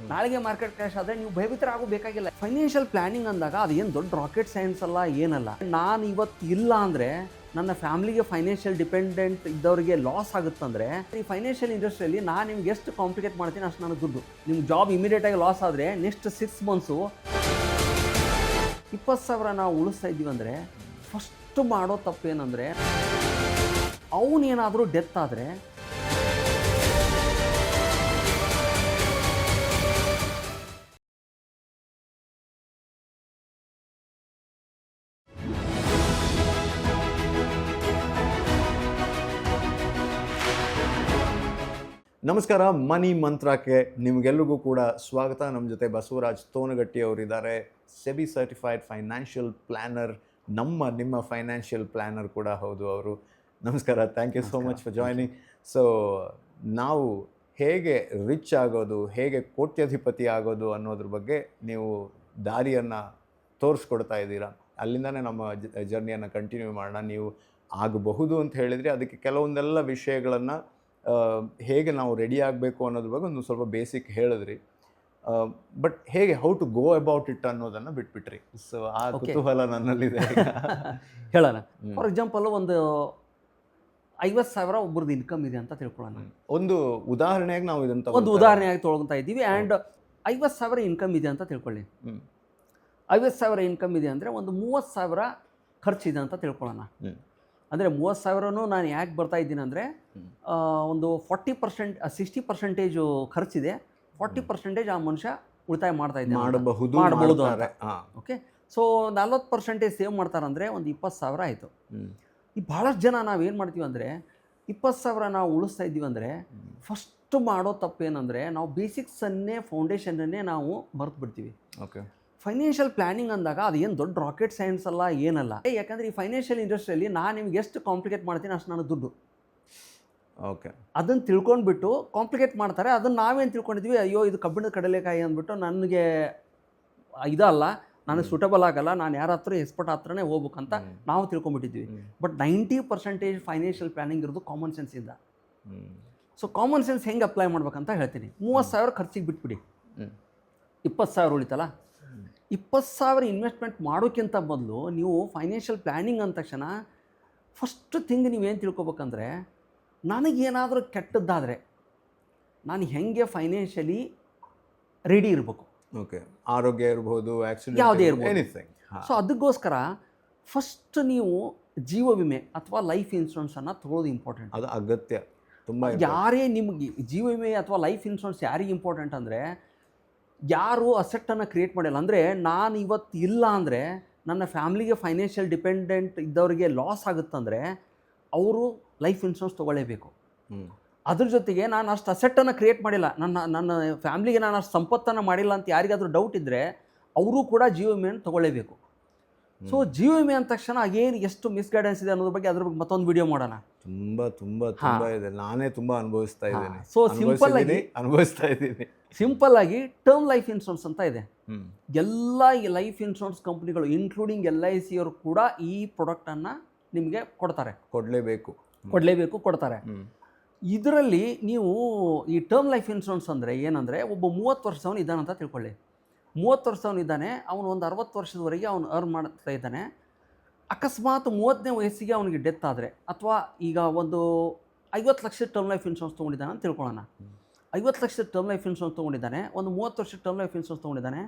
ನಾಳೆಗೆ market crash ಆದರೆ ನೀವು ಭಯಭೀತರ ಆಗಬೇಕಾಗಿಲ್ಲ. ಫೈನಾನ್ಷಿಯಲ್ ಪ್ಲಾನಿಂಗ್ ಅಂದಾಗ ಅದು ಏನು ದೊಡ್ಡ ರಾಕೆಟ್ ಸೈನ್ಸ್ ಅಲ್ಲ, ಏನಲ್ಲ. ನಾನು ಇವತ್ತು ಇಲ್ಲ ಅಂದರೆ ನನ್ನ ಫ್ಯಾಮಿಲಿಗೆ ಫೈನಾನ್ಷಿಯಲ್ ಡಿಪೆಂಡೆಂಟ್ ಇದ್ದವರಿಗೆ ಲಾಸ್ ಆಗುತ್ತಂದರೆ ಈ ಫೈನಾನ್ಷಿಯಲ್ ಇಂಡಸ್ಟ್ರಿಯಲ್ಲಿ ನಾನು ನಿಮ್ಗೆ ಎಷ್ಟು ಕಾಂಪ್ಲಿಕೇಟ್ ಮಾಡ್ತೀನಿ ಅಷ್ಟು ನನಗೆ ದುಡ್ಡು. ನಿಮ್ಮ ಜಾಬ್ ಇಮಿಡಿಯೇಟಾಗಿ ಲಾಸ್ ಆದರೆ ನೆಕ್ಸ್ಟ್ 6 ಮಂತ್ಸು 20,000 ನಾವು ಉಳಿಸ್ತಾ ಇದ್ದೀವಿ ಅಂದರೆ ಫಸ್ಟು ಮಾಡೋ ತಪ್ಪೇನೆಂದರೆ ಅವನೇನಾದರೂ ಡೆತ್ ಆದರೆ ನಮಸ್ಕಾರ. ಮನಿ ಮಂತ್ರಕ್ಕೆ ನಿಮಗೆಲ್ಲರಿಗೂ ಕೂಡ ಸ್ವಾಗತ. ನಮ್ಮ ಜೊತೆ ಬಸವರಾಜ್ ತೋನಗಟ್ಟಿ ಅವರಿದ್ದಾರೆ, ಸೆಬಿ ಸರ್ಟಿಫೈಡ್ ಫೈನಾನ್ಷಿಯಲ್ ಪ್ಲ್ಯಾನರ್, ನಿಮ್ಮ ಫೈನಾನ್ಷಿಯಲ್ ಪ್ಲ್ಯಾನರ್ ಕೂಡ ಹೌದು ಅವರು. ನಮಸ್ಕಾರ, thank you so much for joining. So ನಾವು ಹೇಗೆ ರಿಚ್ ಆಗೋದು, ಹೇಗೆ ಕೋಟ್ಯಾಧಿಪತಿ ಆಗೋದು ಅನ್ನೋದ್ರ ಬಗ್ಗೆ ನೀವು ದಾರಿಯನ್ನು ತೋರಿಸ್ಕೊಡ್ತಾ ಇದ್ದೀರಾ. ಅಲ್ಲಿಂದನೇ ನಮ್ಮ ಜರ್ನಿಯನ್ನು ಕಂಟಿನ್ಯೂ ಮಾಡೋಣ. ನೀವು ಆಗಬಹುದು ಅಂತ ಹೇಳಿದರೆ ಅದಕ್ಕೆ ಕೆಲವೊಂದೆಲ್ಲ ವಿಷಯಗಳನ್ನು ಹೇಗೆ ನಾವು ರೆಡಿ ಆಗಬೇಕು ಅನ್ನೋದ್ರ ಬಗ್ಗೆ ಒಂದು ಸ್ವಲ್ಪ ಬೇಸಿಕ್ ಹೇಳಿದ್ರಿ. ಬಟ್ ಹೇಗೆ how to go about it ಅನ್ನೋದನ್ನು ಬಿಟ್ಬಿಟ್ರಿ. ಸೊ ಆ ಕುತೂಹಲ ನನ್ನಲ್ಲಿದೆ. ಹೇಳೋಣ. ಫಾರ್ ಎಕ್ಸಾಂಪಲ್, ಒಂದು 50,000 ಒಬ್ಬರದ್ದು ಇನ್ಕಮ್ ಇದೆ ಅಂತ ತಿಳ್ಕೊಳ್ಳೋಣ. ಒಂದು ಉದಾಹರಣೆಯಾಗಿ ನಾವು ಒಂದು ಉದಾಹರಣೆಯಾಗಿ ತೊಗೊಳ್ತಾ ಇದ್ದೀವಿ. ಆ್ಯಂಡ್ 50,000 ಇನ್ಕಮ್ ಇದೆ ಅಂತ ತಿಳ್ಕೊಳ್ಳಿ. 50,000 ಇನ್ಕಮ್ ಇದೆ ಅಂದರೆ ಒಂದು 30,000 ಖರ್ಚಿದೆ ಅಂತ ತಿಳ್ಕೊಳ್ಳೋಣ. ಅಂದರೆ 30,000 ನಾನು ಯಾಕೆ ಬರ್ತಾ ಇದ್ದೀನಿ ಅಂದರೆ ಒಂದು 60% ಖರ್ಚಿದೆ, 40% ಆ ಮನುಷ್ಯ ಉಳಿತಾಯ ಮಾಡ್ತಾ ಇದ್ದೀನಿ, ಮಾಡಬಹುದು ಅಂತ. ಓಕೆ, ಸೊ 40% ಸೇವ್ ಮಾಡ್ತಾರಂದರೆ ಒಂದು 20,000 ಆಯಿತು. ಈ ಭಾಳಷ್ಟು ಜನ ನಾವೇನು ಮಾಡ್ತೀವಿ ಅಂದರೆ 20,000 ನಾವು ಉಳಿಸ್ತಾ ಇದ್ದೀವಿ ಅಂದರೆ ಫಸ್ಟ್ ಮಾಡೋ ತಪ್ಪೇನೆಂದರೆ ನಾವು ಬೇಸಿಕ್ಸನ್ನೇ, ಫೌಂಡೇಶನ್ನೇ ನಾವು ಮರೆತು ಬಿಡ್ತೀವಿ. ಓಕೆ, ಫೈನಾನ್ಷಿಯಲ್ ಪ್ಲಾನಿಂಗ್ ಅಂದಾಗ ಅದು ಏನು ದೊಡ್ಡ ರಾಕೆಟ್ ಸೈನ್ಸ್ ಅಲ್ಲ, ಏನಲ್ಲ. ಯಾಕಂದರೆ ಈ ಫೈನಾನ್ಷಿಯಲ್ ಇಂಡಸ್ಟ್ರಿಯಲ್ಲಿ ನಾನು ನಿಮ್ಗೆ ಎಷ್ಟು ಕಾಂಪ್ಲಿಕೇಟ್ ಮಾಡ್ತೀನಿ ಅಷ್ಟು ನನಗೆ ದುಡ್ಡು. ಓಕೆ, ಅದನ್ನು ತಿಳ್ಕೊಂಡ್ಬಿಟ್ಟು ಕಾಂಪ್ಲಿಕೇಟ್ ಮಾಡ್ತಾರೆ. ಅದನ್ನು ನಾವೇನು ತಿಳ್ಕೊಂಡಿದ್ವಿ, ಅಯ್ಯೋ ಇದು ಕಬ್ಬಿಣದ ಕಡಲೆಕಾಯಿ ಅಂದ್ಬಿಟ್ಟು ನನಗೆ ಇದಲ್ಲ, ನನಗೆ ಸೂಟಬಲ್ ಆಗಲ್ಲ, ನಾನು ಯಾರ ಹತ್ರ ಎಕ್ಸ್ಪರ್ಟ್ ಹತ್ರನೇ ಹೋಗ್ಬೇಕಂತ ನಾವು ತಿಳ್ಕೊಂಡ್ಬಿಟ್ಟಿದ್ವಿ. ಬಟ್ 90% ಫೈನಾನ್ಷಿಯಲ್ ಪ್ಲಾನಿಂಗ್ ಇರೋದು ಕಾಮನ್ ಸೆನ್ಸಿಂದ. ಸೊ ಕಾಮನ್ ಸೆನ್ಸ್ ಹೆಂಗೆ ಅಪ್ಲೈ ಮಾಡ್ಬೇಕಂತ ಹೇಳ್ತೀನಿ. 30,000 ಖರ್ಚಿಗೆ ಬಿಟ್ಬಿಡಿ, 20,000 ಉಳಿತಲ್ಲ. 20,000 ಇನ್ವೆಸ್ಟ್ಮೆಂಟ್ ಮಾಡೋಕ್ಕಿಂತ ಮೊದಲು ನೀವು ಫೈನಾನ್ಷಿಯಲ್ ಪ್ಲ್ಯಾನಿಂಗ್ ಅಂದ ತಕ್ಷಣ ಫಸ್ಟ್ ಥಿಂಗ್ ನೀವೇನು ತಿಳ್ಕೊಬೇಕಂದ್ರೆ, ನನಗೇನಾದರೂ ಕೆಟ್ಟದ್ದಾದರೆ ನಾನು ಹೆಂಗೆ ಫೈನಾನ್ಷಿಯಲಿ ರೆಡಿ ಇರಬೇಕು. ಓಕೆ, ಆರೋಗ್ಯ ಇರ್ಬೋದು, ಆಕ್ಸಿಡೆಂಟ್ ಯಾವುದೇ ಇರ್ಬೋದು, ಎನಿಥಿಂಗ್. ಸೊ ಅದಕ್ಕೋಸ್ಕರ ಫಸ್ಟ್ ನೀವು ಜೀವ ವಿಮೆ ಅಥವಾ ಲೈಫ್ ಇನ್ಶೂರೆನ್ಸನ್ನು ತೊಗೊಳ್ಳೋದು ಇಂಪಾರ್ಟೆಂಟ್. ಅದು ಅಗತ್ಯ, ತುಂಬ. ಯಾರೇ ನಿಮಗೆ ಜೀವ ವಿಮೆ ಅಥವಾ ಲೈಫ್ ಇನ್ಶೂರೆನ್ಸ್ ಯಾರಿಗೆ ಇಂಪಾರ್ಟೆಂಟ್ ಅಂದರೆ, ಯಾರು ಅಸೆಟ್ಟನ್ನು ಕ್ರಿಯೇಟ್ ಮಾಡಿಲ್ಲ ಅಂದರೆ, ನಾನು ಇವತ್ತು ಇಲ್ಲ ಅಂದರೆ ನನ್ನ ಫ್ಯಾಮ್ಲಿಗೆ ಫೈನಾನ್ಷಿಯಲ್ ಡಿಪೆಂಡೆಂಟ್ ಇದ್ದವರಿಗೆ ಲಾಸ್ ಆಗುತ್ತಂದರೆ ಅವರು ಲೈಫ್ ಇನ್ಶೂರೆನ್ಸ್ ತೊಗೊಳ್ಳೇಬೇಕು. ಅದ್ರ ಜೊತೆಗೆ ನಾನು ಅಷ್ಟು ಅಸೆಟ್ಟನ್ನು ಕ್ರಿಯೇಟ್ ಮಾಡಿಲ್ಲ, ನನ್ನ ಫ್ಯಾಮ್ಲಿಗೆ ನಾನು ಅಷ್ಟು ಸಂಪತ್ತನ್ನು ಮಾಡಿಲ್ಲ ಅಂತ ಯಾರಿಗಾದರೂ ಡೌಟ್ ಇದ್ದರೆ ಅವರು ಕೂಡ ಜೀವ ವಿಮೆಯನ್ನು ತೊಗೊಳ್ಳೇಬೇಕು. ಸೊ ಜೀವ ವಿಮೆ ಅಂದ ತಕ್ಷಣ ಏನು ಎಷ್ಟು ಮಿಸ್ಗೈಡೆನ್ಸ್ ಇದೆ ಅನ್ನೋದ್ರ ಬಗ್ಗೆ ಮತ್ತೊಂದು ವಿಡಿಯೋ ಮಾಡೋಣ. ತುಂಬ ಇದೆ, ನಾನೇ ತುಂಬ ಅನುಭವಿಸ್ತಾ ಇದ್ದೀನಿ. ಸೊ ಸಿಂಪಲ್ ಆಗಿ ಟರ್ಮ್ ಲೈಫ್ ಇನ್ಶೂರೆನ್ಸ್ ಅಂತ ಇದೆ. ಎಲ್ಲ ಲೈಫ್ ಇನ್ಶೂರೆನ್ಸ್ ಕಂಪ್ನಿಗಳು ಇನ್ಕ್ಲೂಡಿಂಗ್ LIC ಅವರು ಕೂಡ ಈ ಪ್ರಾಡಕ್ಟನ್ನು ನಿಮಗೆ ಕೊಡಲೇಬೇಕು, ಕೊಡ್ತಾರೆ. ಇದರಲ್ಲಿ ನೀವು ಈ ಟರ್ಮ್ ಲೈಫ್ ಇನ್ಶೂರೆನ್ಸ್ ಅಂದರೆ ಏನಂದರೆ, ಒಬ್ಬ 30 ವರ್ಷದವನು ಇದ್ದಾನೆ ಅಂತ ತಿಳ್ಕೊಳ್ಳಿ. 30 ವರ್ಷದವನು ಇದ್ದಾನೆ, ಅವನು ಒಂದು 60 ವರ್ಷದವರೆಗೆ ಅವನು ಅರ್ನ್ ಮಾಡ್ತಾ ಇದ್ದಾನೆ. ಅಕಸ್ಮಾತ್ 30ನೇ ವಯಸ್ಸಿಗೆ ಅವನಿಗೆ ಡೆತ್ ಆದರೆ, ಅಥವಾ ಈಗ ಒಂದು 50 ಲಕ್ಷದ ಟರ್ಮ್ ಲೈಫ್ ಇನ್ಶೂರೆನ್ಸ್ ತೊಗೊಂಡಿದ್ದಾನೆ ಅಂತ ತಿಳ್ಕೊಳ್ಳೋಣ. 50 ಲಕ್ಷದ ಟರ್ಮ್ ಲೈಫ್ ಇನ್ಶೂರೆನ್ಸ್ ತೊಗೊಂಡಿದ್ದಾನೆ, ಒಂದು 30 ವರ್ಷದ ಟರ್ಮ್ ಲೈಫ್ ಇನ್ಶೂರೆನ್ಸ್ ತೊಗೊಂಡಿದ್ದಾನೆ.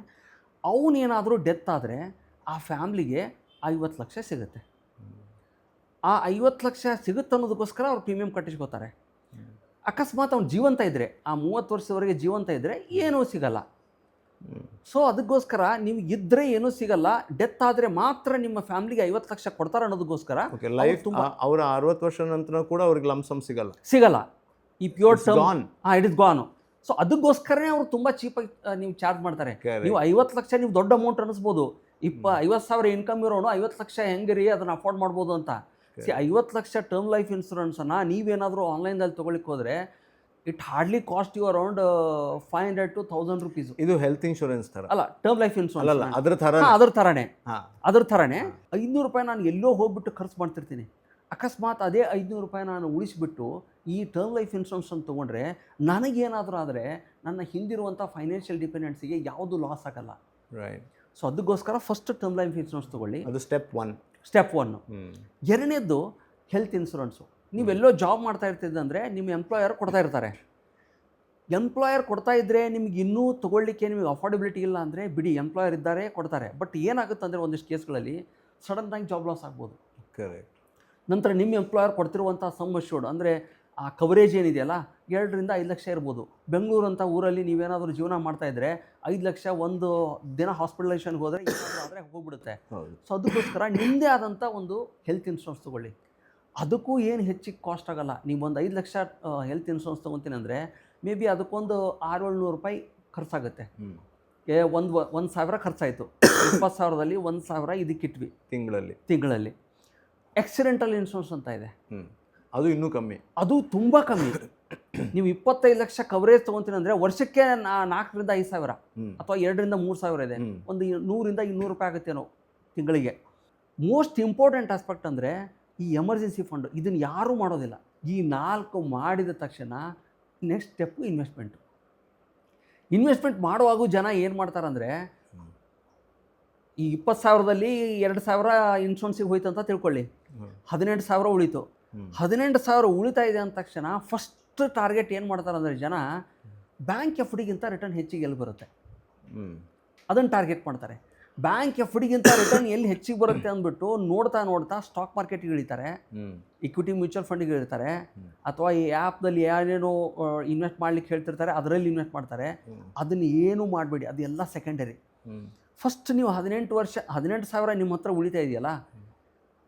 ಅವನೇನಾದರೂ ಡೆತ್ ಆದರೆ ಆ ಫ್ಯಾಮ್ಲಿಗೆ 50 ಲಕ್ಷ ಸಿಗುತ್ತೆ. ಆ 50 ಲಕ್ಷ ಸಿಗುತ್ತೆ ಅನ್ನೋದಕ್ಕೋಸ್ಕರ ಅವ್ರು ಪ್ರೀಮಿಯಂ ಕಟ್ಟಿಸ್ಕೋತಾರೆ. ಅಕಸ್ಮಾತ್ ಅವ್ನು ಜೀವಂತ ಇದ್ದರೆ, ಆ 30 ವರ್ಷದವರೆಗೆ ಜೀವಂತ ಇದ್ದರೆ ಏನೂ ಸಿಗಲ್ಲ. ಸೊ ಅದಕ್ಕೋಸ್ಕರ ನಿಮ್ಗೆ ಇದ್ದರೆ ಏನೂ ಸಿಗಲ್ಲ, ಡೆತ್ ಆದರೆ ಮಾತ್ರ ನಿಮ್ಮ ಫ್ಯಾಮ್ಲಿಗೆ 50 ಲಕ್ಷ ಕೊಡ್ತಾರೆ ಅನ್ನೋದಕ್ಕೋಸ್ಕರ ಲೈಫ್ ಅವರ 60 ವರ್ಷ ನಂತರ ಕೂಡ ಅವ್ರಿಗೆ ಲಂಸಮ್ ಸಿಗಲ್ಲ. ಈ pure term it is gone. So ಅದಕ್ಕೋಸ್ಕರನೇ ಅವರು ತುಂಬ ಚೀಪಾಗಿ ನೀವು ಚಾರ್ಜ್ ಮಾಡ್ತಾರೆ. ನೀವು 50 ಲಕ್ಷ ನೀವು ದೊಡ್ಡ ಅಮೌಂಟ್ ಅನ್ನಿಸ್ಬೋದು, 50,000 ಇನ್ಕಮ್ ಇರೋನು 50 ಲಕ್ಷ ಹೆಂಗೆ ರೀ ಅದನ್ನು ಅಫೋರ್ಡ್ ಮಾಡ್ಬೋದು ಅಂತ. 50 ಲಕ್ಷ ಟರ್ಮ್ ಲೈಫ್ ಇನ್ಶೂರೆನ್ಸನ್ನು ನೀವೇನಾದರೂ ಆನ್ಲೈನಲ್ಲಿ ತೊಗೊಳಿಕ್ಕೆ ಹೋದರೆ it hardly cost you around 500 to 1000 rupees. ಇದು ಹೆಲ್ತ್ ಇನ್ಶೂರೆನ್ಸ್ ಥರ ಅಲ್ಲ, ಟರ್ಮ್ ಲೈಫ್ ಇನ್ಶೂರೆನ್ಸ್ ಅಲ್ಲ, ಅದ್ರ ಥರನೇ $500 ನಾನು ಎಲ್ಲೋ ಹೋಗ್ಬಿಟ್ಟು ಖರ್ಚು ಮಾಡ್ತಿರ್ತೀನಿ. ಅಕಸ್ಮಾತ್ ಅದೇ $500 ನಾನು ಉಳಿಸಿಬಿಟ್ಟು ಈ ಟರ್ಮ್ ಲೈಫ್ ಇನ್ಶೂರೆನ್ಸ್ ಅಂತ ತೊಗೊಂಡ್ರೆ ನನಗೇನಾದರೂ ಆದರೆ ನನ್ನ ಹಿಂದಿರುವಂಥ ಫೈನಾನ್ಷಿಯಲ್ ಡಿಪೆಂಡೆನ್ಸಿಗೆ ಯಾವುದು ಲಾಸ್ ಆಗಲ್ಲ. ರೈಟ್. ಸೊ ಅದಕ್ಕೋಸ್ಕರ ಫಸ್ಟ್ ಟರ್ಮ್ ಲೈಫ್ ಇನ್ಶೂರೆನ್ಸ್ ತೊಗೊಳ್ಳಿ, ಅದು ಸ್ಟೆಪ್ 1. ಸ್ಟೆಪ್ 1. ಎರಡನೇದ್ದು ಹೆಲ್ತ್ ಇನ್ಶೂರೆನ್ಸು. ನೀವೆಲ್ಲೋ ಜಾಬ್ ಮಾಡ್ತಾ ಇರ್ತಿದ್ದಂದರೆ ನಿಮ್ಮ ಎಂಪ್ಲಾಯರ್ ಕೊಡ್ತಾ ಇರ್ತಾರೆ. ಎಂಪ್ಲಾಯರ್ ಕೊಡ್ತಾ ಇದ್ದರೆ ನಿಮ್ಗೆ ಇನ್ನೂ ತೊಗೊಳ್ಳಿಕ್ಕೆ ನಿಮಗೆ ಅಫೋರ್ಡೆಬಿಲಿಟಿ ಇಲ್ಲ ಅಂದರೆ ಬಿಡಿ, ಎಂಪ್ಲಾಯರ್ ಇದ್ದಾರೆ ಕೊಡ್ತಾರೆ. ಬಟ್ ಏನಾಗುತ್ತೆ ಅಂದರೆ ಒಂದಿಷ್ಟು ಕೇಸ್ಗಳಲ್ಲಿ ಸಡನ್ನಾಗಿ ಜಾಬ್ ಲಾಸ್ ಆಗ್ಬೋದು. ಕರೆಕ್ಟ್. ನಂತರ ನಿಮ್ಮ ಎಂಪ್ಲಾಯರ್ ಕೊಡ್ತಿರುವಂಥ ಸಮ್ ಅಶ್ಯೂರ್ಡ್ ಅಂದರೆ ಆ ಕವರೇಜ್ ಏನಿದೆಯಲ್ಲ 2 ರಿಂದ 5 ಲಕ್ಷ ಇರ್ಬೋದು. ಬೆಂಗಳೂರು ಅಂತ ಊರಲ್ಲಿ ನೀವೇನಾದರೂ ಜೀವನ ಮಾಡ್ತಾಯಿದ್ರೆ 5 ಲಕ್ಷ ಒಂದು ದಿನ ಹಾಸ್ಪಿಟಲೈಸೇಷನ್ಗೆ ಹೋದರೆ ಆದರೆ ಹೋಗ್ಬಿಡುತ್ತೆ. ಸೊ ಅದಕ್ಕೋಸ್ಕರ ನಿಮ್ಮದೇ ಆದಂಥ ಒಂದು ಹೆಲ್ತ್ ಇನ್ಶೂರೆನ್ಸ್ ತೊಗೊಳ್ಳಿ. ಅದಕ್ಕೂ ಏನು ಹೆಚ್ಚಿಗೆ ಕಾಸ್ಟ್ ಆಗೋಲ್ಲ. ನೀವು ಒಂದು 5 ಲಕ್ಷ ಹೆಲ್ತ್ ಇನ್ಶೂರೆನ್ಸ್ ತೊಗೊತೀನಿ ಅಂದರೆ ಮೇ ಬಿ ಅದಕ್ಕೊಂದು 600-700 ರೂಪಾಯಿ ಖರ್ಚಾಗುತ್ತೆ. 1,000 ಖರ್ಚಾಯಿತು. 20,000ದಲ್ಲಿ 1,000 ಇದಕ್ಕಿಟ್ವಿ ತಿಂಗಳಲ್ಲಿ. ಆಕ್ಸಿಡೆಂಟಲ್ ಇನ್ಶೂರೆನ್ಸ್ ಅಂತ ಇದೆ, ಅದು ಇನ್ನೂ ಕಮ್ಮಿ, ಅದು ತುಂಬ ಕಮ್ಮಿ. ನೀವು 25 ಲಕ್ಷ ಕವರೇಜ್ ತೊಗೊತೀನಿ ಅಂದರೆ ವರ್ಷಕ್ಕೆ 4 ರಿಂದ 5 ಸಾವಿರ ಅಥವಾ 2 ರಿಂದ 3 ಸಾವಿರ ಇದೆ. ಒಂದು 100 ರಿಂದ 200 ರೂಪಾಯಿ ಆಗುತ್ತೇನೋ ತಿಂಗಳಿಗೆ. ಮೋಸ್ಟ್ ಇಂಪಾರ್ಟೆಂಟ್ ಆಸ್ಪೆಕ್ಟ್ ಅಂದರೆ ಈ ಎಮರ್ಜೆನ್ಸಿ ಫಂಡ್. ಇದನ್ನು ಯಾರೂ ಮಾಡೋದಿಲ್ಲ. ಈ 4 ಮಾಡಿದ ತಕ್ಷಣ ನೆಕ್ಸ್ಟ್ ಸ್ಟೆಪ್ಪು ಇನ್ವೆಸ್ಟ್ಮೆಂಟ್ ಮಾಡುವಾಗೂ ಜನ ಏನು ಮಾಡ್ತಾರಂದರೆ ಈ 20,000ದಲ್ಲಿ 2,000 ಇನ್ಶೂರೆನ್ಸಿಗೆ ಹೋಯ್ತು ಅಂತ ತಿಳ್ಕೊಳ್ಳಿ, 18,000 ಉಳಿತು. 18,000 ಉಳಿತಾ ಇದೆ ಅಂದ ತಕ್ಷಣ ಫಸ್ಟ್ ಟಾರ್ಗೆಟ್ ಏನು ಮಾಡ್ತಾರೆ ಅಂದರೆ ಜನ ಬ್ಯಾಂಕ್ ಎಫ್ ಡಿಗಿಂತ ರಿಟರ್ನ್ ಹೆಚ್ಚಿಗೆ ಎಲ್ಲಿ ಬರುತ್ತೆ ಅದನ್ನು ಟಾರ್ಗೆಟ್ ಮಾಡ್ತಾರೆ. ಬ್ಯಾಂಕ್ ಎಫ್ ಡಿಗಿಂತ ರಿಟರ್ನ್ ಎಲ್ಲಿ ಹೆಚ್ಚಿಗೆ ಬರುತ್ತೆ ಅಂದ್ಬಿಟ್ಟು ನೋಡ್ತಾ ಸ್ಟಾಕ್ ಮಾರ್ಕೆಟ್ಗೆ ಇಳಿತಾರೆ, ಇಕ್ವಿಟಿ ಮ್ಯೂಚುವಲ್ ಫಂಡಿಗೆ ಇಳಿತಾರೆ, ಅಥವಾ ಈ ಆ್ಯಪ್ದಲ್ಲಿ ಏನೇನೋ ಇನ್ವೆಸ್ಟ್ ಮಾಡ್ಲಿಕ್ಕೆ ಹೇಳ್ತಿರ್ತಾರೆ ಅದರಲ್ಲಿ ಇನ್ವೆಸ್ಟ್ ಮಾಡ್ತಾರೆ. ಅದನ್ನು ಏನೂ ಮಾಡಬೇಡಿ, ಅದೆಲ್ಲ ಸೆಕೆಂಡರಿ. ಫಸ್ಟ್ ನೀವು 18,000 ನಿಮ್ಮ ಹತ್ರ ಉಳಿತಾ ಇದೆಯಲ್ಲ,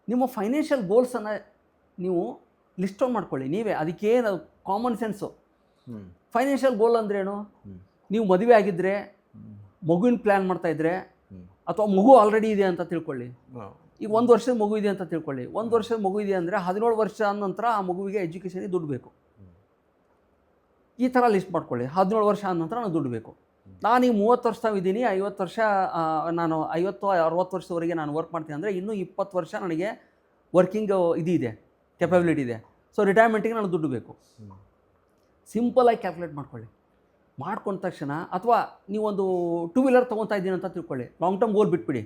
ನಿಮ್ಮ ಫೈನಾನ್ಷಿಯಲ್ ಗೋಲ್ಸನ್ನು ನೀವು ಲಿಸ್ಟ್ ಔಟ್ ಮಾಡ್ಕೊಳ್ಳಿ ನೀವೇ. ಅದಕ್ಕೇನು ಕಾಮನ್ ಸೆನ್ಸು. ಫೈನಾನ್ಷಿಯಲ್ ಗೋಲ್ ಅಂದ್ರೇನು? ನೀವು ಮದುವೆ ಆಗಿದ್ದರೆ, ಮಗುವಿನ ಪ್ಲ್ಯಾನ್ ಮಾಡ್ತಾಯಿದ್ರೆ, ಅಥವಾ ಮಗು ಆಲ್ರೆಡಿ ಇದೆ ಅಂತ ತಿಳ್ಕೊಳ್ಳಿ. ಈಗ 1 ವರ್ಷದ ಮಗು ಇದೆ ಅಂತ ತಿಳ್ಕೊಳ್ಳಿ. 1 ವರ್ಷದ ಮಗು ಇದೆ ಅಂದರೆ 17 ವರ್ಷ ಆದ ನಂತರ ಆ ಮಗುವಿಗೆ ಎಜುಕೇಷನಿಗೆ ದುಡ್ಡು ಬೇಕು. ಈ ಥರ ಲಿಸ್ಟ್ ಮಾಡ್ಕೊಳ್ಳಿ. 17 ವರ್ಷ ಆದ ನಂತರ ನಾನು ದುಡ್ಡು ಬೇಕು. ನಾನೀಗ 30 ವರ್ಷ ಇದ್ದೀನಿ, 50 ವರ್ಷ ನಾನು 50-60 ವರ್ಷದವರೆಗೆ ನಾನು ವರ್ಕ್ ಮಾಡ್ತೀನಿ ಅಂದರೆ ಇನ್ನೂ 20 ವರ್ಷ ನನಗೆ ವರ್ಕಿಂಗ್ ಇದೆ, ಕೆಪಬಿಲಿಟಿ ಇದೆ. ಸೊ ರಿಟೈರ್ಮೆಂಟಿಗೆ ನಾನು ದುಡ್ಡು ಬೇಕು. ಸಿಂಪಲಾಗಿ ಕ್ಯಾಲ್ಕುಲೇಟ್ ಮಾಡ್ಕೊಳ್ಳಿ. ಮಾಡ್ಕೊಂಡ ತಕ್ಷಣ, ಅಥವಾ ನೀವೊಂದು 2 ವೀಲರ್ ತೊಗೊತಾ ಇದ್ದೀನಿ ಅಂತ ತಿಳ್ಕೊಳ್ಳಿ, ಲಾಂಗ್ ಟರ್ಮ್ ಗೋಲ್ ಬಿಟ್ಬಿಡಿ.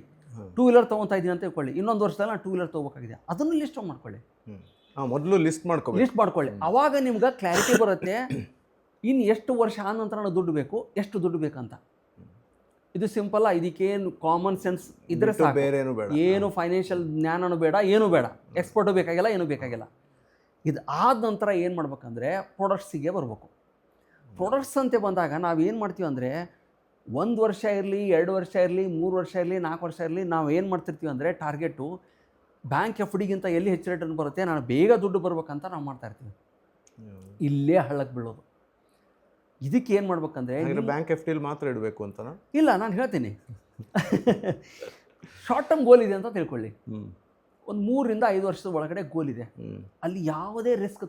2 ವೀಲರ್ ತೊಗೊತಾ ಇದ್ದೀನಿ ಅಂತ ತಿಳ್ಕೊಳ್ಳಿ, ಇನ್ನೊಂದು ವರ್ಷದಲ್ಲಿ ನಾನು 2 ವೀಲರ್ ತೊಗೋಬೇಕಾಗಿದೆ, ಅದನ್ನು ಲಿಸ್ಟ್ ಮಾಡ್ಕೊಳ್ಳಿ. ಮೊದಲು ಲಿಸ್ಟ್ ಮಾಡ್ಕೊಳ್ಳಿ. ಆವಾಗ ನಿಮ್ಗೆ ಕ್ಲಾರಿಟಿ ಬರುತ್ತೆ ಇನ್ನು ಎಷ್ಟು ವರ್ಷ ಆದ ನಂತರ ನಾನು ದುಡ್ಡು ಬೇಕು, ಎಷ್ಟು ದುಡ್ಡು ಬೇಕಂತ. ಇದು ಸಿಂಪಲ್ಲ. ಇದಕ್ಕೇನು ಕಾಮನ್ ಸೆನ್ಸ್ ಇದ್ರೆ ಸಾಕು, ಏನು ಫೈನಾನ್ಷಿಯಲ್ ಜ್ಞಾನನೂ ಬೇಡ, ಏನೂ ಬೇಡ, ಎಕ್ಸ್ಪರ್ಟು ಬೇಕಾಗಿಲ್ಲ, ಏನೂ ಬೇಕಾಗಿಲ್ಲ. ಇದು ಆದ ನಂತರ ಏನು ಮಾಡ್ಬೇಕಂದ್ರೆ ಪ್ರಾಡಕ್ಟ್ಸಿಗೆ ಬರಬೇಕು. ಪ್ರಾಡಕ್ಟ್ಸ್ ಅಂತ ಬಂದಾಗ ನಾವು ಏನು ಮಾಡ್ತೀವಿ ಅಂದರೆ 1 ವರ್ಷ ಇರಲಿ, 2 ವರ್ಷ ಇರಲಿ, 3 ವರ್ಷ ಇರಲಿ, 4 ವರ್ಷ ಇರಲಿ, ನಾವು ಏನು ಮಾಡ್ತಿರ್ತೀವಿ ಅಂದರೆ ಟಾರ್ಗೆಟು ಬ್ಯಾಂಕ್ ಎಫ್ ಡಿಗಿಂತ ಎಲ್ಲಿ ಹೆಚ್ಚು ರಿಟರ್ನ್ ಬರುತ್ತೆ, ನಾನು ಬೇಗ ದುಡ್ಡು ಬರ್ಬೇಕಂತ ನಾವು ಮಾಡ್ತಾಯಿರ್ತೀವಿ. ಇಲ್ಲೇ ಹಳ್ಳಕ್ಕೆ ಬೀಳೋದು. ಇದಕ್ಕೆ ಏನು ಮಾಡ್ಬೇಕಂದ್ರೆ ಬ್ಯಾಂಕ್ ಎಫ್ ಡಿಲಿ ಮಾತ್ರ ಇಡಬೇಕು ಅಂತ ಇಲ್ಲ, ನಾನು ಹೇಳ್ತೀನಿ. ಶಾರ್ಟ್ ಟರ್ಮ್ ಗೋಲ್ ಇದೆ ಅಂತ ತಿಳ್ಕೊಳ್ಳಿ. ಒಂದು 3 ರಿಂದ 5 ವರ್ಷದ ಒಳಗಡೆ ಗೋಲ್ ಇದೆ. ಅಲ್ಲಿ ಯಾವುದೇ ರಿಸ್ಕ್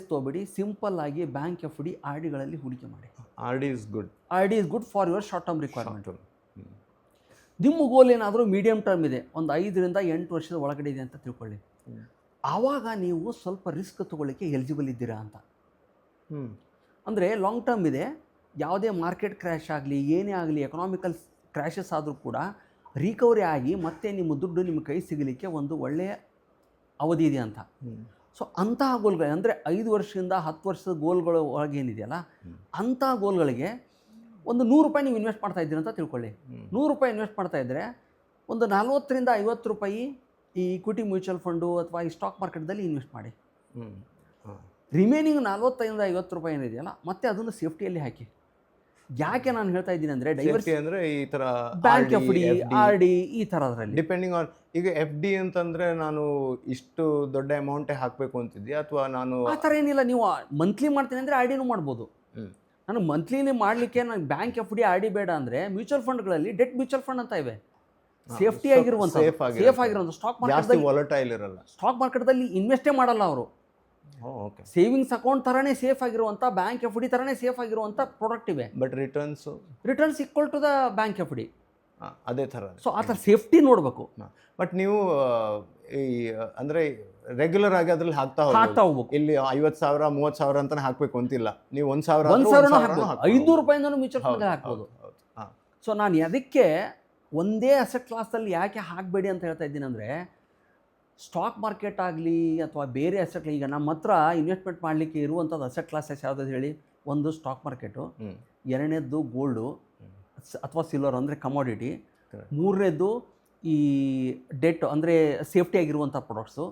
ತೊಗೋಬೇಡಿ, ಸಿಂಪಲ್ಲಾಗಿ ಬ್ಯಾಂಕ್ ಎಫ್ ಡಿ, ಆರ್ ಡಿಗಳಲ್ಲಿ ಹೂಡಿಕೆ ಮಾಡಿ. R D is good for your short term requirement. ನಿಮ್ಮ ಗೋಲ್ ಏನಾದರೂ ಮೀಡಿಯಮ್ ಟರ್ಮ್ ಇದೆ, ಒಂದು 5 ರಿಂದ 8 ವರ್ಷದ ಒಳಗಡೆ ಇದೆ ಅಂತ ತಿಳ್ಕೊಳ್ಳಿ. ಆವಾಗ ನೀವು ಸ್ವಲ್ಪ ರಿಸ್ಕ್ ತೊಗೊಳ್ಳಿಕ್ಕೆ ಎಲಿಜಿಬಲ್ ಇದ್ದೀರಾ ಅಂತ. ಅಂದರೆ ಲಾಂಗ್ ಟರ್ಮ್ ಇದೆ, ಯಾವುದೇ ಮಾರ್ಕೆಟ್ ಕ್ರ್ಯಾಶ್ ಆಗಲಿ, ಏನೇ ಆಗಲಿ, ಎಕನಾಮಿಕಲ್ ಕ್ರ್ಯಾಶಸ್ ಆದರೂ ಕೂಡ ರಿಕವರಿ ಆಗಿ ಮತ್ತೆ ನಿಮ್ಮ ದುಡ್ಡು ನಿಮ್ಮ ಕೈ ಸಿಗಲಿಕ್ಕೆ ಒಂದು ಒಳ್ಳೆಯ ಅವಧಿ ಇದೆ ಅಂತ. ಸೊ ಅಂತಹ ಗೋಲ್ಗಳು ಅಂದರೆ 5 ವರ್ಷದಿಂದ 10 ವರ್ಷದ ಗೋಲ್ಗಳ ಒಳಗೇನಿದೆಯಲ್ಲ, ಅಂಥ ಗೋಲ್ಗಳಿಗೆ ಒಂದು 100 ರೂಪಾಯಿ ನೀವು ಇನ್ವೆಸ್ಟ್ ಮಾಡ್ತಾ ಇದ್ದೀರಿ ಅಂತ ತಿಳ್ಕೊಳ್ಳಿ. 100 ರೂಪಾಯಿ ಇನ್ವೆಸ್ಟ್ ಮಾಡ್ತಾ ಇದ್ದರೆ ಒಂದು 40 ರಿಂದ 50 ರೂಪಾಯಿ ಈ ಇಕ್ವಿಟಿ ಮ್ಯೂಚುವಲ್ ಫಂಡು ಅಥವಾ ಈ ಸ್ಟಾಕ್ ಮಾರ್ಕೆಟ್ದಲ್ಲಿ ಇನ್ವೆಸ್ಟ್ ಮಾಡಿ. ರಿಮೈನಿಂಗ್ 45 ರಿಂದ 50 ರೂಪಾಯಿ ಏನಿದೆಯಲ್ಲ, ಮತ್ತೆ ಅದನ್ನು ಸೇಫ್ಟಿಯಲ್ಲಿ ಹಾಕಿ. ಯಾಕೆ ನಾನು ಹೇಳ್ತಾ ಇದ್ದೀನಿ ಅಂದರೆ ಡೈವರ್ಸಿಟಿ ಅಂದರೆ ಈ ಥರ bank F D, R D, ಈ ಥರದ್ರಲ್ಲಿ ಡಿಪೆಂಡಿಂಗ್ ಆನ್. ಈಗ ಎಫ್ ಡಿ ಅಂತಂದರೆ ನಾನು ಇಷ್ಟು ದೊಡ್ಡ ಅಮೌಂಟೇ ಹಾಕಬೇಕು ಅಂತಿದ್ದೆ, ಅಥವಾ ನಾನು ಆ ಥರ ಏನಿಲ್ಲ. ನೀವು ಮಂತ್ಲಿ ಮಾಡ್ತೀನಿ ಅಂದರೆ ಆರ್ ಡಿನೂ ಮಾಡ್ಬೋದು. ನಾನು ಮಂತ್ಲಿನೇ ಮಾಡಲಿಕ್ಕೆ ನನಗೆ bank F D, R D ಬೇಡ ಅಂದರೆ ಮ್ಯೂಚುವಲ್ ಫಂಡ್ಗಳಲ್ಲಿ ಡೆಟ್ ಮ್ಯೂಚುವಲ್ ಫಂಡ್ ಅಂತ ಇವೆ, ಸೇಫ್ಟಿ ಆಗಿರುವಂಥ, ಸೇಫ್ ಆಗಿರುವಂಥ. ಸ್ಟಾಕ್ ಮಾರ್ಕೆಟ್ದಲ್ಲಿ ಇನ್ವೆಸ್ಟೇ ಮಾಡಲ್ಲ ಅವರು. ಸೇವಿಂಗ್ಸ್ ಅಕೌಂಟ್ ಥರನೇ ಸೇಫ್ ಆಗಿರುವಂಥ, ಬ್ಯಾಂಕ್ ಎಫ್ ಡಿ ಥರನೇ ಸೇಫ್ ಆಗಿರುವಂಥ ಪ್ರಾಡಕ್ಟ್ ಇವೆ. But returns equal to the bank F D. ಅದೇ ಥರ. ಸೊ ಆ ಥರ ಸೇಫ್ಟಿ ನೋಡಬೇಕು. ಬಟ್ ನೀವು ಈ ಅಂದರೆ ರೆಗ್ಯುಲರ್ ಆಗಿ ಅದ್ರಲ್ಲಿ ಹಾಕ್ತಾ ಹೋಗ್ಬೇಕು. ಇಲ್ಲಿ 50,000 30,000 ಅಂತಾನೆ ಹಾಕ್ಬೇಕು ಅಂತಿಲ್ಲ. ನೀವು 1,000 ಹಾಕ್ಬೋದು, 500 ರೂಪಾಯಿಂದನೂ ಮ್ಯೂಚುವಲ್ ಫಂಡ್ ಹಾಕ್ಬೋದು. ಸೊ ನಾನು ಅದಕ್ಕೆ ಒಂದೇ ಅಸೆಟ್ ಕ್ಲಾಸಲ್ಲಿ ಯಾಕೆ ಹಾಕಬೇಡಿ ಅಂತ ಹೇಳ್ತಾ ಇದ್ದೀನಿ ಅಂದರೆ, ಸ್ಟಾಕ್ ಮಾರ್ಕೆಟ್ ಆಗಲಿ ಅಥವಾ ಬೇರೆ ಅಸೆಟ್, ಈಗ ನಮ್ಮ ಹತ್ರ ಇನ್ವೆಸ್ಟ್ಮೆಂಟ್ ಮಾಡಲಿಕ್ಕೆ ಇರುವಂಥದ್ದು ಅಸೆಟ್ ಕ್ಲಾಸಸ್ ಯಾವ್ದು ಹೇಳಿ? ಒಂದು ಸ್ಟಾಕ್ ಮಾರ್ಕೆಟು, ಎರಡನೇದ್ದು ಗೋಲ್ಡು ಅಥವಾ ಸಿಲ್ವರ್ ಅಂದರೆ ಕಮಾಡಿಟಿ, ಮೂರನೇದು ಈ ಡೆಟ್ ಅಂದರೆ ಸೇಫ್ಟಿ ಆಗಿರುವಂಥ ಪ್ರಾಡಕ್ಟ್ಸು,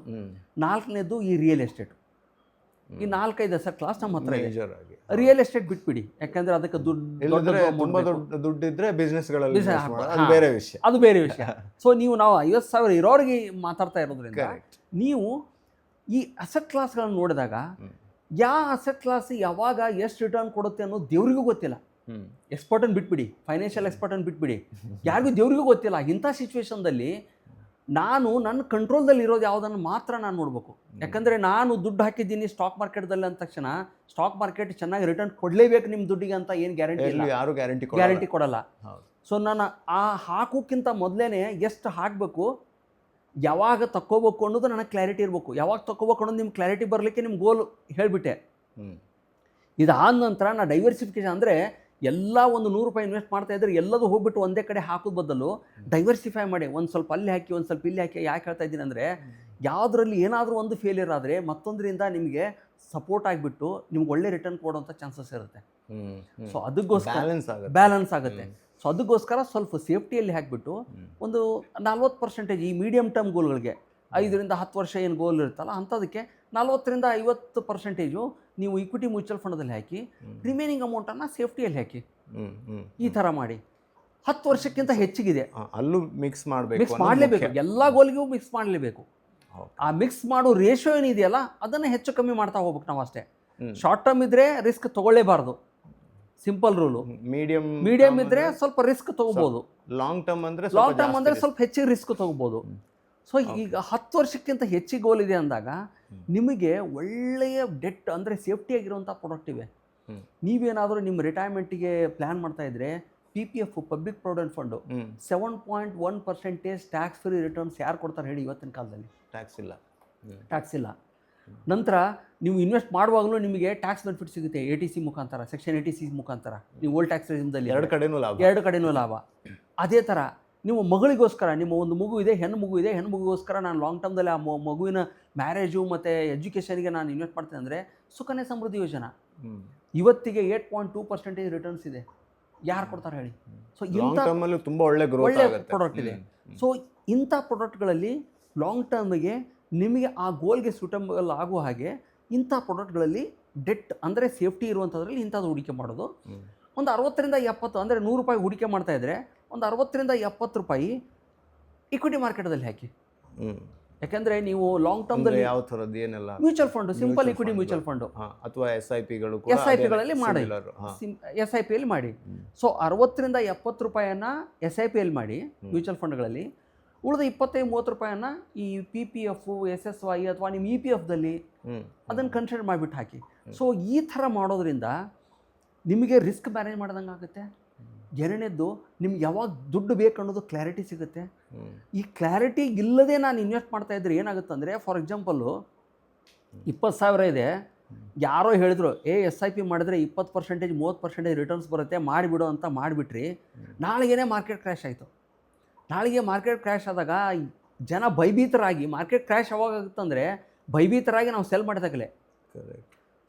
ನಾಲ್ಕನೇದು ಈ ರಿಯಲ್ ಎಸ್ಟೇಟು. ಈ 4-5 ಅಸೆಟ್ ಕ್ಲಾಸ್ ನಮ್ಮ ಹತ್ರ ಇದೆ. ರಿಯಲ್ ಎಸ್ಟೇಟ್ ಬಿಟ್ಬಿಡಿ, ಯಾಕಂದ್ರೆ ಅದಕ್ಕೆ ದುಡ್ಡಿದ್ರೆ ಬಿಸ್ನೆಸ್ಗಳಲ್ಲಿ ಬೇರೆ ವಿಷಯ, ಅದು ಬೇರೆ ವಿಷಯ. ಸೊ ನಾವು 50,000 ಇರೋರಿಗೆ ಮಾತಾಡ್ತಾ ಇರೋದ್ರಿಂದ ನೀವು ಈ ಅಸೆಟ್ ಕ್ಲಾಸ್ಗಳನ್ನು ನೋಡಿದಾಗ ಯಾವ ಅಸೆಟ್ ಕ್ಲಾಸ್ ಯಾವಾಗ ಎಷ್ಟು ರಿಟರ್ನ್ ಕೊಡುತ್ತೆ ಅನ್ನೋದು ದೇವ್ರಿಗೂ ಗೊತ್ತಿಲ್ಲ. ಎಕ್ಸ್ಪರ್ಟನ್ನು ಬಿಟ್ಬಿಡಿ, ಫೈನಾನ್ಷಿಯಲ್ ಎಕ್ಸ್ಪರ್ಟನ್ನು ಬಿಟ್ಬಿಡಿ, ಯಾರಿಗೂ ದೇವ್ರಿಗೂ ಗೊತ್ತಿಲ್ಲ. ಇಂಥ ಸಿಚುವೇಶನ್ದಲ್ಲಿ ನಾನು ನನ್ನ ಕಂಟ್ರೋಲ್ದಲ್ಲಿ ಇರೋದು ಯಾವುದನ್ನು ಮಾತ್ರ ನಾನು ನೋಡಬೇಕು. ಯಾಕಂದರೆ ನಾನು ದುಡ್ಡು ಹಾಕಿದ್ದೀನಿ ಸ್ಟಾಕ್ ಮಾರ್ಕೆಟ್ದಲ್ಲಿ ಅಂದ ತಕ್ಷಣ ಸ್ಟಾಕ್ ಮಾರ್ಕೆಟ್ ಚೆನ್ನಾಗಿ ರಿಟರ್ನ್ ಕೊಡಲೇಬೇಕು ನಿಮ್ಮ ದುಡ್ಡಿಗೆ ಅಂತ ಏನು ಗ್ಯಾರಂಟಿ ಇಲ್ಲ, ಯಾರು ಗ್ಯಾರಂಟಿ ಕೊಡಲ್ಲ. ಸೊ ನಾನು ಆ ಹಾಕೋಕ್ಕಿಂತ ಮೊದಲೇ ಎಷ್ಟು ಹಾಕಬೇಕು, ಯಾವಾಗ ತಕ್ಕೋಬೇಕು ಅನ್ನೋದು ನನಗೆ ಕ್ಲಾರಿಟಿ ಇರಬೇಕು. ಯಾವಾಗ ತಕ್ಕೋಬೇಕು ಅನ್ನೋದು ನಿಮ್ಗೆ ಕ್ಲಾರಿಟಿ ಬರಲಿಕ್ಕೆ ನಿಮ್ಮ ಗೋಲ್ ಹೇಳಿಬಿಟ್ಟೆ. ಇದಾದ ನಂತರ ನಾನು ಡೈವರ್ಸಿಫಿಕೇಶನ್ ಅಂದರೆ ಎಲ್ಲ ಒಂದು 100 ರೂಪಾಯಿ ಇನ್ವೆಸ್ಟ್ ಮಾಡ್ತಾ ಇದ್ರೆ ಎಲ್ಲದೂ ಹೋಗ್ಬಿಟ್ಟು ಒಂದೇ ಕಡೆ ಹಾಕೋದು ಬದಲು ಡೈವರ್ಸಿಫೈ ಮಾಡಿ, ಒಂದು ಸ್ವಲ್ಪ ಅಲ್ಲಿ ಹಾಕಿ ಒಂದು ಸ್ವಲ್ಪ ಇಲ್ಲಿ ಹಾಕಿ. ಯಾಕೆ ಹೇಳ್ತಾ ಇದ್ದೀನಿ ಅಂದರೆ, ಯಾವುದರಲ್ಲಿ ಏನಾದರೂ ಒಂದು ಫೇಲಿಯರ್ ಆದರೆ ಮತ್ತೊಂದರಿಂದ ನಿಮಗೆ ಸಪೋರ್ಟ್ ಆಗಿಬಿಟ್ಟು ನಿಮ್ಗೆ ಒಳ್ಳೆ ರಿಟರ್ನ್ ಕೊಡೋಂಥ ಚಾನ್ಸಸ್ ಇರುತ್ತೆ. ಸೊ ಅದಕ್ಕೋಸ್ಕರ ಬ್ಯಾಲೆನ್ಸ್ ಆಗುತ್ತೆ. ಸೊ ಅದಕ್ಕೋಸ್ಕರ ಸ್ವಲ್ಪ ಸೇಫ್ಟಿಯಲ್ಲಿ ಹಾಕಿಬಿಟ್ಟು ಒಂದು 40% ಈ ಮೀಡಿಯಮ್ ಟರ್ಮ್ ಗೋಲ್ಗಳಿಗೆ 5ರಿಂದ 10 ವರ್ಷ ಏನು ಗೋಲ್ ಇರುತ್ತಲ್ಲ ಅಂಥದಕ್ಕೆ 40ರಿಂದ 50% ನೀವು ಇಕ್ವಿಟಿ ಮ್ಯೂಚುವಲ್ ಫಂಡದಲ್ಲಿ ಹಾಕಿ, ರಿಮೈನಿಂಗ್ ಅಮೌಂಟನ್ನು ಸೇಫ್ಟಿಯಲ್ಲಿ ಹಾಕಿ. ಈ ಥರ ಮಾಡಿ 10 ವರ್ಷಕ್ಕಿಂತ ಹೆಚ್ಚಿಗಿದೆ ಅಲ್ಲೂ ಮಿಕ್ಸ್ ಮಾಡಲೇಬೇಕು, ಎಲ್ಲ ಗೋಲ್ಗೂ ಮಿಕ್ಸ್ ಮಾಡಲೇಬೇಕು. ಆ ಮಿಕ್ಸ್ ಮಾಡೋ ರೇಷಿಯೋ ಏನಿದೆಯಲ್ಲ ಅದನ್ನು ಹೆಚ್ಚು ಕಮ್ಮಿ ಮಾಡ್ತಾ ಹೋಗ್ಬೇಕು ನಾವು ಅಷ್ಟೇ. ಶಾರ್ಟ್ ಟರ್ಮ್ ಇದ್ದರೆ ರಿಸ್ಕ್ ತೊಗೊಳ್ಳೇಬಾರ್ದು, ಸಿಂಪಲ್ ರೂಲು. ಮೀಡಿಯಮ್ ಇದ್ದರೆ ಸ್ವಲ್ಪ ರಿಸ್ಕ್ ತೊಗೋಬೋದು. ಲಾಂಗ್ ಟರ್ಮ್ ಅಂದರೆ ಸ್ವಲ್ಪ ಹೆಚ್ಚಿಗೆ ರಿಸ್ಕ್ ತೊಗೋಬೋದು. ಸೊ ಈಗ 10 ವರ್ಷಕ್ಕಿಂತ ಹೆಚ್ಚಿಗೆ ಗೋಲ್ ಇದೆ ಅಂದಾಗ ನಿಮಗೆ ಒಳ್ಳೆಯ ಡೆಟ್ ಅಂದರೆ ಸೇಫ್ಟಿ ಆಗಿರುವಂಥ ಪ್ರಾಡಕ್ಟ್ ಇವೆ. ನೀವೇನಾದರೂ ನಿಮ್ಮ ರಿಟೈರ್ಮೆಂಟಿಗೆ ಪ್ಲ್ಯಾನ್ ಮಾಡ್ತಾ ಇದ್ರೆ PPF public provident fund 7.1% tax free returns ಯಾರು ಕೊಡ್ತಾರೆ ಹೇಳಿ? ಇವತ್ತಿನ ಕಾಲದಲ್ಲಿ ಟ್ಯಾಕ್ಸ್ ಇಲ್ಲ. ನಂತರ ನೀವು ಇನ್ವೆಸ್ಟ್ ಮಾಡುವಾಗಲೂ ನಿಮಗೆ ಟ್ಯಾಕ್ಸ್ ಬೆನಿಫಿಟ್ ಸಿಗುತ್ತೆ, ATC ಮುಖಾಂತರ, ಸೆಕ್ಷನ್ 80C ಮುಖಾಂತರ. ನೀವು ಓಲ್ಡ್ ಟ್ಯಾಕ್ಸ್ ರಿಜಿಮ್ದಲ್ಲಿ ಎರಡು ಕಡೆನೂ ಲಾಭ. ಅದೇ ಥರ ನೀವು ಮಗಳಿಗೋಸ್ಕರ, ನಿಮ್ಮ ಒಂದು ಮಗು ಇದೆ, ಹೆಣ್ಣು ಮಗುಗೋಸ್ಕರ ನಾನು ಲಾಂಗ್ ಟರ್ಮ್ದಲ್ಲಿ ಆ ಮಗುವಿನ ಮ್ಯಾರೇಜು ಮತ್ತು ಎಜುಕೇಷನ್ಗೆ ನಾನು ಇನ್ವೆಸ್ಟ್ ಮಾಡ್ತೇನೆ ಅಂದರೆ ಸುಕನ್ಯಾ ಸಮೃದ್ಧಿ ಯೋಜನಾ ಇವತ್ತಿಗೆ 8.2% ರಿಟರ್ನ್ಸ್ ಇದೆ. ಯಾರು ಕೊಡ್ತಾರೆ ಹೇಳಿ? ಸೊ ತುಂಬ ಒಳ್ಳೆ ಪ್ರಾಡಕ್ಟ್ ಇದೆ. ಸೊ ಇಂಥ ಪ್ರಾಡಕ್ಟ್ಗಳಲ್ಲಿ ಲಾಂಗ್ ಟರ್ಮ್ಗೆ ನಿಮಗೆ ಆ ಗೋಲ್ಗೆ ಸೂಟಬಲ್ ಆಗುವ ಹಾಗೆ ಇಂಥ ಪ್ರಾಡಕ್ಟ್ಗಳಲ್ಲಿ ಡೆಟ್ ಅಂದರೆ ಸೇಫ್ಟಿ ಇರುವಂಥದ್ರಲ್ಲಿ ಇಂಥದ್ದು ಹೂಡಿಕೆ ಮಾಡೋದು. ಒಂದು 60ರಿಂದ 70 ಅಂದರೆ 100 ರೂಪಾಯಿ ಹೂಡಿಕೆ ಮಾಡ್ತಾ ಇದ್ದರೆ ಒಂದು 60ರಿಂದ 70 ರೂಪಾಯಿ ಇಕ್ವಿಟಿ ಮಾರ್ಕೆಟಲ್ಲಿ ಹಾಕಿ. ಯಾಕಂದರೆ ನೀವು ಲಾಂಗ್ ಟರ್ಮ್ದಲ್ಲಿ ಯಾವ ಥರದ್ದು ಏನೆಲ್ಲ mutual fund, simple equity mutual fund ಅಥವಾ SIPಗಳಲ್ಲಿ ಮಾಡಿ, SIPಯಲ್ಲಿ ಮಾಡಿ. ಸೊ 60ರಿಂದ 70 ರೂಪಾಯಿಯನ್ನು SIPಯಲ್ಲಿ ಮಾಡಿ ಮ್ಯೂಚುವಲ್ ಫಂಡ್ಗಳಲ್ಲಿ. ಉಳಿದ 25-30 ರೂಪಾಯಿಯನ್ನು ಈ PPF, SSY ಅಥವಾ ನಿಮ್ಮ EPFದಲ್ಲಿ ಅದನ್ನು ಕನ್ಸಿಡರ್ ಮಾಡಿಬಿಟ್ಟು ಹಾಕಿ. ಸೊ ಈ ಥರ ಮಾಡೋದ್ರಿಂದ ನಿಮಗೆ ರಿಸ್ಕ್ ಮ್ಯಾನೇಜ್ ಮಾಡ್ದಂಗೆ ಆಗುತ್ತೆ. ಎರಡನೇದ್ದು ನಿಮ್ಗೆ ಯಾವಾಗ ದುಡ್ಡು ಬೇಕು ಅನ್ನೋದು ಕ್ಲಾರಿಟಿ ಸಿಗುತ್ತೆ. ಈ ಕ್ಲಾರಿಟಿ ಇಲ್ಲದೆ ನಾನು ಇನ್ವೆಸ್ಟ್ ಮಾಡ್ತಾ ಇದ್ರೆ ಏನಾಗುತ್ತೆ ಅಂದರೆ, ಫಾರ್ ಎಕ್ಸಾಂಪಲ್ಲು 20,000 ಇದೆ, ಯಾರೋ ಹೇಳಿದ್ರು SIP ಮಾಡಿದ್ರೆ 20% 30% ರಿಟರ್ನ್ಸ್ ಬರುತ್ತೆ ಮಾಡಿಬಿಡು ಅಂತ ಮಾಡಿಬಿಟ್ರಿ. ನಾಳೆಗೇ ಮಾರ್ಕೆಟ್ ಕ್ರ್ಯಾಶ್ ಆಯಿತು. ನಾಳೆಗೆ ಮಾರ್ಕೆಟ್ ಕ್ರ್ಯಾಶ್ ಆದಾಗ ಜನ ಭಯಭೀತರಾಗಿ, ಮಾರ್ಕೆಟ್ ಕ್ರ್ಯಾಶ್ ಯಾವಾಗ ಆಗುತ್ತಂದರೆ ಭಯಭೀತರಾಗಿ ನಾವು ಸೆಲ್ ಮಾಡಿದಾಗಲೇ.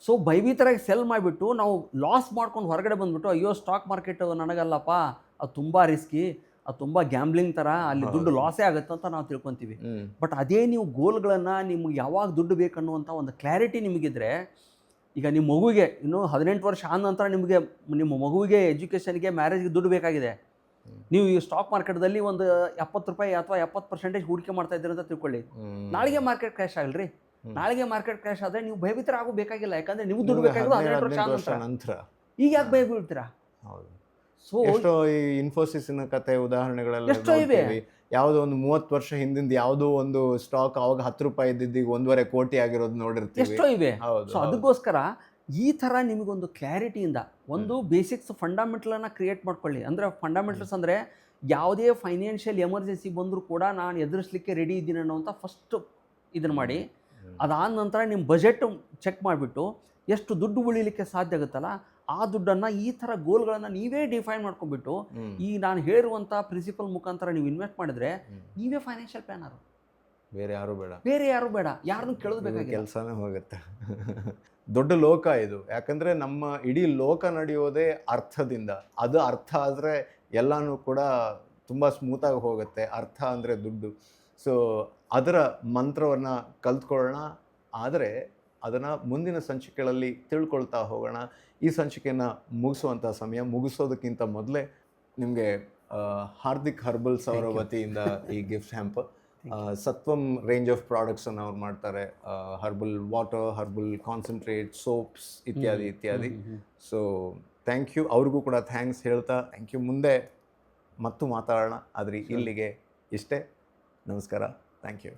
ಸೊ ಭಯಭೀತರಾಗಿ ಸೆಲ್ ಮಾಡಿಬಿಟ್ಟು ನಾವು ಲಾಸ್ ಮಾಡ್ಕೊಂಡು ಹೊರಗಡೆ ಬಂದುಬಿಟ್ಟು ಅಯ್ಯೋ ಸ್ಟಾಕ್ ಮಾರ್ಕೆಟು ನನಗಲ್ಲಪ್ಪ, ಅದು ತುಂಬ ರಿಸ್ಕಿ, ಅದು ತುಂಬ ಗ್ಯಾಂಬ್ಲಿಂಗ್ ಥರ, ಅಲ್ಲಿ ದುಡ್ಡು ಲಾಸೇ ಆಗುತ್ತೆ ಅಂತ ನಾವು ತಿಳ್ಕೊತೀವಿ. ಬಟ್ ಅದೇ ನೀವು ಗೋಲ್ಗಳನ್ನು ನಿಮ್ಗೆ ಯಾವಾಗ ದುಡ್ಡು ಬೇಕನ್ನುವಂಥ ಒಂದು ಕ್ಲಾರಿಟಿ ನಿಮಗಿದ್ರೆ, ಈಗ ನಿಮ್ಮ ಮಗುವಿಗೆ ಇನ್ನೂ 18 ವರ್ಷ ಆದ ನಂತರ ನಿಮ್ಮ ಮಗುವಿಗೆ ಎಜುಕೇಷನ್ಗೆ, ಮ್ಯಾರೇಜ್ಗೆ ದುಡ್ಡು ಬೇಕಾಗಿದೆ. ನೀವು ಈ ಸ್ಟಾಕ್ ಮಾರ್ಕೆಟ್ದಲ್ಲಿ ಒಂದು 70 ರೂಪಾಯಿ ಅಥವಾ 70% ಹೂಡಿಕೆ ಮಾಡ್ತಾ ಇದ್ದೀರಿ ಅಂತ ತಿಳ್ಕೊಳ್ಳಿ. ನಾಳೆಗೆ ಮಾರ್ಕೆಟ್ ಕ್ರ್ಯಾಶ್ ಆಗಲ್ರಿ. ನಾಳೆಗೆ ಮಾರ್ಕೆಟ್ ಕ್ರ್ಯಾಶ್ ಆದರೆ ನೀವು ಭಯಭೀತರ ಆಗೋ ಬೇಕಾಗಿಲ್ಲ. ಯಾಕಂದರೆ ನೀವು ದುಡ್ಡು ಬೇಕಾಗಿರೋದು 18 ವರ್ಷ ನಂತರ. ಈಗ ಯಾಕೆ ಭಯ ಬೀಳ್ತೀರಾ? ಸೊ ಈ ಇನ್ಫೋಸಿಸ್ನ ಕತೆ ಉದಾಹರಣೆಗಳೆಲ್ಲ ಎಷ್ಟೋ ಇವೆ. ಯಾವುದೋ ಒಂದು 30 ವರ್ಷ ಹಿಂದಿಂದ ಯಾವುದೋ ಒಂದು ಸ್ಟಾಕ್ ಅವಾಗ 10 ರೂಪಾಯಿ ಇದ್ದಿದ್ದು 1.5 ಕೋಟಿ ಆಗಿರೋದು ನೋಡಿರ್ತೀವಿ, ಎಷ್ಟೋ ಇವೆ. ಸೊ ಅದಕ್ಕೋಸ್ಕರ ಈ ಥರ ನಿಮಗೊಂದು ಕ್ಲಾರಿಟಿಯಿಂದ ಒಂದು ಬೇಸಿಕ್ಸ್ ಫಂಡಮೆಂಟಲನ್ನು ಕ್ರಿಯೇಟ್ ಮಾಡ್ಕೊಳ್ಳಿ. ಅಂದರೆ ಫಂಡಮೆಂಟಲ್ಸ್ ಅಂದರೆ ಯಾವುದೇ ಫೈನಾನ್ಷಿಯಲ್ ಎಮರ್ಜೆನ್ಸಿ ಬಂದರೂ ಕೂಡ ನಾನು ಎದುರಿಸಲಿಕ್ಕೆ ರೆಡಿ ಇದ್ದೀನಿ ಅನ್ನೋಂಥ ಫಸ್ಟು ಇದನ್ನು ಮಾಡಿ, ಅದಾದ ನಂತರ ನಿಮ್ಮ ಬಜೆಟ್ ಚೆಕ್ ಮಾಡಿಬಿಟ್ಟು ಎಷ್ಟು ದುಡ್ಡು ಉಳಿಲಿಕ್ಕೆ ಸಾಧ್ಯ ಆಗುತ್ತಲ್ಲ ಆ ದುಡ್ಡನ್ನು ಈ ಥರ ಗೋಲ್ಗಳನ್ನು ನೀವೇ ಡಿಫೈನ್ ಮಾಡ್ಕೊಂಡ್ಬಿಟ್ಟು ಈ ನಾನು ಹೇಳುವಂಥ ಪ್ರಿನ್ಸಿಪಲ್ ಮುಖಾಂತರ ನೀವು ಇನ್ವೆಸ್ಟ್ ಮಾಡಿದ್ರೆ ನೀವೇ ಫೈನಾನ್ಷಿಯಲ್ ಪ್ಲಾನರು, ಬೇರೆ ಯಾರು ಬೇಡ, ಯಾರನ್ನೂ ಕೇಳೋದು ಬೇಕಾಗಿಲ್ಲ, ಕೆಲಸನೇ ಹೋಗುತ್ತೆ. ದೊಡ್ಡ ಲೋಕ ಇದು, ಯಾಕಂದರೆ ನಮ್ಮ ಇಡೀ ಲೋಕ ನಡೆಯೋದೇ ಅರ್ಥದಿಂದ. ಅದು ಅರ್ಥ ಆದರೆ ಎಲ್ಲನೂ ಕೂಡ ತುಂಬ ಸ್ಮೂತಾಗಿ ಹೋಗುತ್ತೆ. ಅರ್ಥ ಅಂದರೆ ದುಡ್ಡು. ಸೊ ಅದರ ಮಂತ್ರವನ್ನು ಕಲ್ತ್ಕೊಳ್ಳೋಣ, ಆದರೆ ಅದನ್ನು ಮುಂದಿನ ಸಂಚಿಕೆಗಳಲ್ಲಿ ತಿಳ್ಕೊಳ್ತಾ ಹೋಗೋಣ. ಈ ಸಂಚಿಕೆಯನ್ನು ಮುಗಿಸುವಂಥ ಸಮಯ. ಮುಗಿಸೋದಕ್ಕಿಂತ ಮೊದಲೇ ನಿಮಗೆ ಹಾರ್ದಿಕ್ ಹರ್ಬಲ್ಸ್ ಅವರ ವತಿಯಿಂದ ಈ gift hamper. Satvam range of ಪ್ರಾಡಕ್ಟ್ಸನ್ನು ಅವ್ರು ಮಾಡ್ತಾರೆ. Herbal water, herbal concentrate, soaps ಇತ್ಯಾದಿ. So thank you. ಅವ್ರಿಗೂ ಕೂಡ ಥ್ಯಾಂಕ್ಸ್ ಹೇಳ್ತಾ ಥ್ಯಾಂಕ್ ಯು. ಮುಂದೆ ಮತ್ತು ಮಾತಾಡೋಣ, ಆದರೆ ಇಲ್ಲಿಗೆ ಇಷ್ಟೇ. ನಮಸ್ಕಾರ. Thank you.